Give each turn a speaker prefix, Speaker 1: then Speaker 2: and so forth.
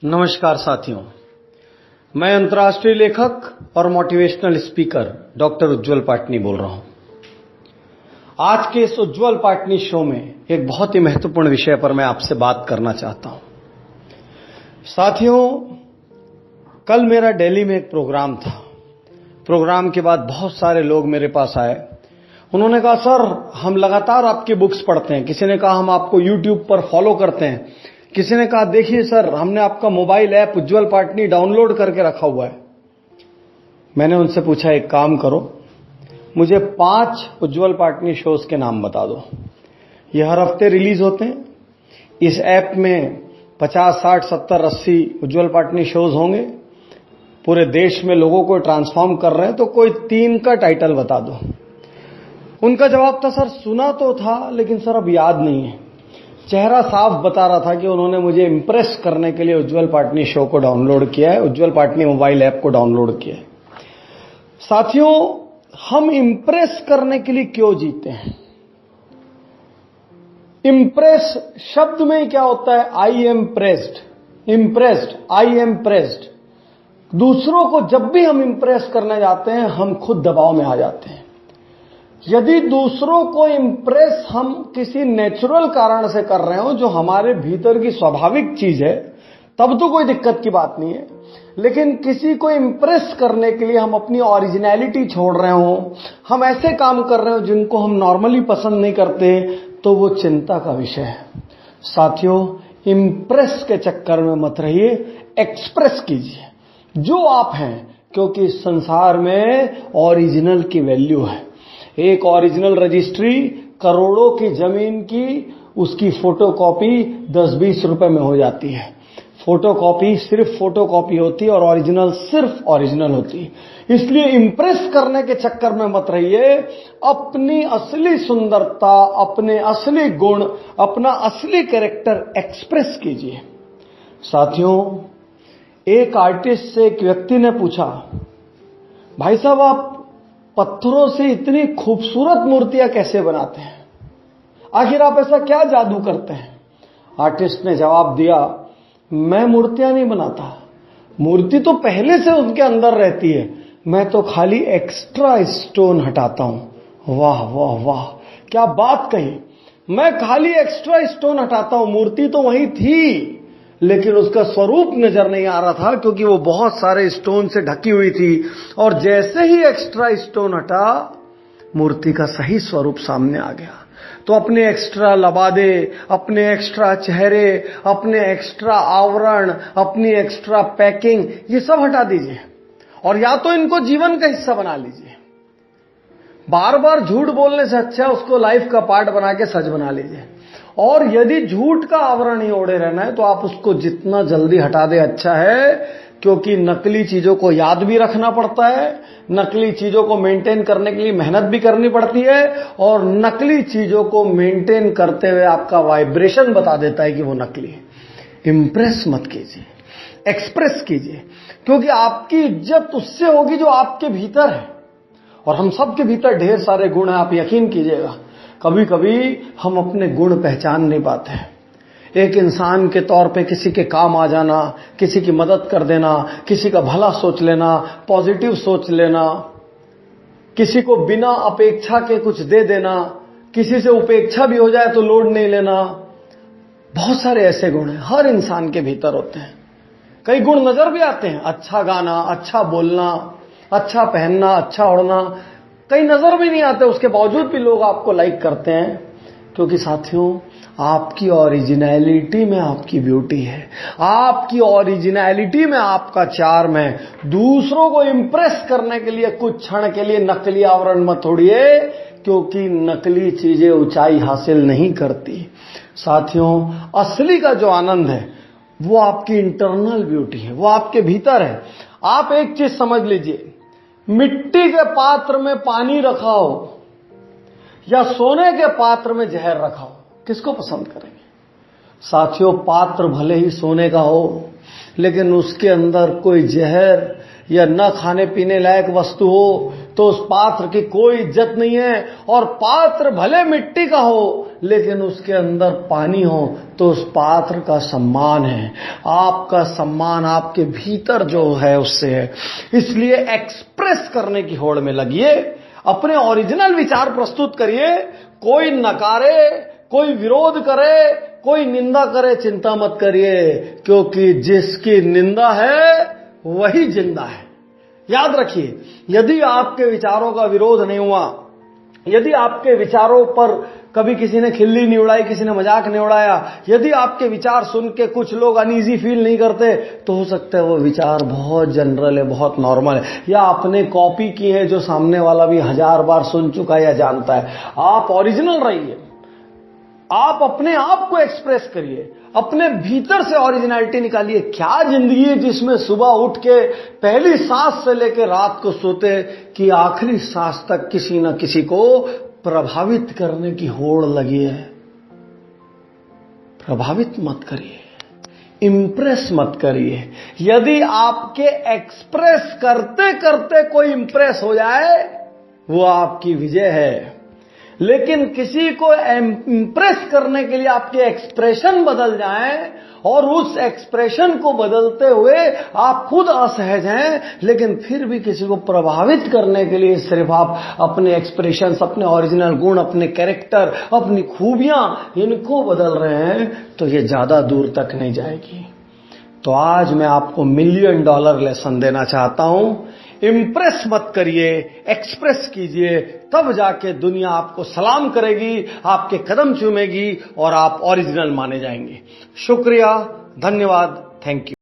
Speaker 1: नमस्कार साथियों, मैं अंतर्राष्ट्रीय लेखक और मोटिवेशनल स्पीकर डॉक्टर उज्ज्वल पाटनी बोल रहा हूं। आज के इस उज्ज्वल पाटनी शो में एक बहुत ही महत्वपूर्ण विषय पर मैं आपसे बात करना चाहता हूं। साथियों, कल मेरा दिल्ली में एक प्रोग्राम था। प्रोग्राम के बाद बहुत सारे लोग मेरे पास आए। उन्होंने कहा, सर हम लगातार आपकी बुक्स पढ़ते हैं। किसी ने कहा, हम आपको यूट्यूब पर फॉलो करते हैं। किसी ने कहा, देखिए सर, हमने आपका मोबाइल ऐप उज्ज्वल पाटनी डाउनलोड करके रखा हुआ है। मैंने उनसे पूछा, एक काम करो, मुझे 5 उज्ज्वल पाटनी शोज के नाम बता दो। ये हर हफ्ते रिलीज होते हैं। इस ऐप में 50, 60, 70, 80 उज्ज्वल पाटनी शोज होंगे। पूरे देश में लोगों को ट्रांसफॉर्म कर रहे हैं, तो कोई 3 का टाइटल बता दो। उनका जवाब था, सर सुना तो था लेकिन सर अब याद नहीं है। चेहरा साफ बता रहा था कि उन्होंने मुझे इंप्रेस करने के लिए उज्ज्वल पाटनी शो को डाउनलोड किया है, उज्ज्वल पाटनी मोबाइल ऐप को डाउनलोड किया है। साथियों, हम इंप्रेस करने के लिए क्यों जीते हैं? इंप्रेस शब्द में क्या होता है? I am pressed, impressed, I am pressed. दूसरों को जब भी हम इंप्रेस करने जाते हैं, हम खुद दबाव में आ जाते हैं। यदि दूसरों को इंप्रेस हम किसी नेचुरल कारण से कर रहे हो, जो हमारे भीतर की स्वाभाविक चीज है, तब तो कोई दिक्कत की बात नहीं है। लेकिन किसी को इंप्रेस करने के लिए हम अपनी ओरिजिनलिटी छोड़ रहे हो, हम ऐसे काम कर रहे हो जिनको हम नॉर्मली पसंद नहीं करते, तो वो चिंता का विषय है। साथियों, इंप्रेस के चक्कर में मत रहिए, एक्सप्रेस कीजिए जो आप हैं, क्योंकि संसार में ओरिजिनल की वैल्यू है। एक ओरिजिनल रजिस्ट्री करोड़ों की जमीन की, उसकी फोटोकॉपी 10-20 रुपए में हो जाती है। फोटोकॉपी सिर्फ फोटोकॉपी होती है और ओरिजिनल सिर्फ ओरिजिनल होती है। इसलिए इंप्रेस करने के चक्कर में मत रहिए। अपनी असली सुंदरता, अपने असली गुण, अपना असली कैरेक्टर एक्सप्रेस कीजिए। साथियों, एक आर्टिस्ट से एक व्यक्ति ने पूछा, भाई साहब आप पत्थरों से इतनी खूबसूरत मूर्तियां कैसे बनाते हैं? आखिर आप ऐसा क्या जादू करते हैं? आर्टिस्ट ने जवाब दिया, मैं मूर्तियां नहीं बनाता, मूर्ति तो पहले से उनके अंदर रहती है, मैं तो खाली एक्स्ट्रा स्टोन हटाता हूं। वाह वाह वाह, क्या बात कही। मैं खाली एक्स्ट्रा स्टोन हटाता हूं, मूर्ति तो वही थी, लेकिन उसका स्वरूप नजर नहीं आ रहा था, क्योंकि वो बहुत सारे स्टोन से ढकी हुई थी। और जैसे ही एक्स्ट्रा स्टोन हटा, मूर्ति का सही स्वरूप सामने आ गया। तो अपने एक्स्ट्रा लबादे, अपने एक्स्ट्रा चेहरे, अपने एक्स्ट्रा आवरण, अपनी एक्स्ट्रा पैकिंग, ये सब हटा दीजिए और या तो इनको जीवन का हिस्सा बना लीजिए। बार बार झूठ बोलने से अच्छा उसको लाइफ का पार्ट बना के सच बना लीजिए। और यदि झूठ का आवरण ही ओढ़े रहना है, तो आप उसको जितना जल्दी हटा दे अच्छा है, क्योंकि नकली चीजों को याद भी रखना पड़ता है, नकली चीजों को मेंटेन करने के लिए मेहनत भी करनी पड़ती है, और नकली चीजों को मेंटेन करते हुए आपका वाइब्रेशन बता देता है कि वो नकली है। इंप्रेस मत कीजिए, एक्सप्रेस कीजिए, क्योंकि आपकी इज्जत उससे होगी जो आपके भीतर है। और हम सबके भीतर ढेर सारे गुण हैं, आप यकीन कीजिएगा। कभी कभी हम अपने गुण पहचान नहीं पाते हैं। एक इंसान के तौर पे किसी के काम आ जाना, किसी की मदद कर देना, किसी का भला सोच लेना, पॉजिटिव सोच लेना, किसी को बिना अपेक्षा के कुछ दे देना, किसी से उपेक्षा भी हो जाए तो लोड नहीं लेना, बहुत सारे ऐसे गुण हैं, हर इंसान के भीतर होते हैं। कई गुण नजर भी आते हैं, अच्छा गाना, अच्छा बोलना, अच्छा पहनना, अच्छा ओढ़ना, कई नजर भी नहीं आते, उसके बावजूद भी लोग आपको लाइक करते हैं। क्योंकि साथियों, आपकी ओरिजिनलिटी में आपकी ब्यूटी है, आपकी ओरिजिनलिटी में आपका चार्म है। दूसरों को इंप्रेस करने के लिए कुछ क्षण के लिए नकली आवरण मत ओढ़िए, क्योंकि नकली चीजें ऊंचाई हासिल नहीं करती। साथियों, असली का जो आनंद है वो आपकी इंटरनल ब्यूटी है, वो आपके भीतर है। आप एक चीज समझ लीजिए, मिट्टी के पात्र में पानी रखा हो या सोने के पात्र में जहर रखा हो, किसको पसंद करेंगे? साथियों, पात्र भले ही सोने का हो, लेकिन उसके अंदर कोई जहर या न खाने पीने लायक वस्तु हो तो उस पात्र की कोई इज्जत नहीं है, और पात्र भले मिट्टी का हो लेकिन उसके अंदर पानी हो तो उस पात्र का सम्मान है। आपका सम्मान आपके भीतर जो है उससे है। इसलिए एक्सप्रेस करने की होड़ में लगिए, अपने ओरिजिनल विचार प्रस्तुत करिए। कोई नकारे, कोई विरोध करे, कोई निंदा करे, चिंता मत करिए, क्योंकि जिसकी निंदा है वही जिंदा है। याद रखिए, यदि आपके विचारों का विरोध नहीं हुआ, यदि आपके विचारों पर कभी किसी ने खिल्ली नहीं उड़ाई, किसी ने मजाक नहीं उड़ाया, यदि आपके विचार सुन के कुछ लोग अनईजी फील नहीं करते, तो हो सकता है वो विचार बहुत जनरल है, बहुत नॉर्मल है, या आपने कॉपी की है जो सामने वाला भी 1000 बार सुन चुका है या जानता है। आप ओरिजिनल रहिए, आप अपने आप को एक्सप्रेस करिए, अपने भीतर से ओरिजिनलिटी निकालिए। क्या जिंदगी है जिसमें सुबह उठ के पहली सांस से लेकर रात को सोते कि आखिरी सांस तक किसी न किसी को प्रभावित करने की होड़ लगी है। प्रभावित मत करिए, इंप्रेस मत करिए। यदि आपके एक्सप्रेस करते करते कोई इंप्रेस हो जाए, वो आपकी विजय है। लेकिन किसी को इंप्रेस करने के लिए आपके एक्सप्रेशन बदल जाएं, और उस एक्सप्रेशन को बदलते हुए आप खुद असहज हैं, लेकिन फिर भी किसी को प्रभावित करने के लिए सिर्फ आप अपने एक्सप्रेशंस, अपने ओरिजिनल गुण, अपने कैरेक्टर, अपनी खूबियां, इनको बदल रहे हैं, तो ये ज्यादा दूर तक नहीं जाएगी। तो आज मैं आपको $1,000,000 लेसन देना चाहता हूं। इंप्रेस मत करिए, एक्सप्रेस कीजिए, तब जाके दुनिया आपको सलाम करेगी, आपके कदम चूमेगी और आप ओरिजिनल माने जाएंगे। शुक्रिया, धन्यवाद, थैंक यू।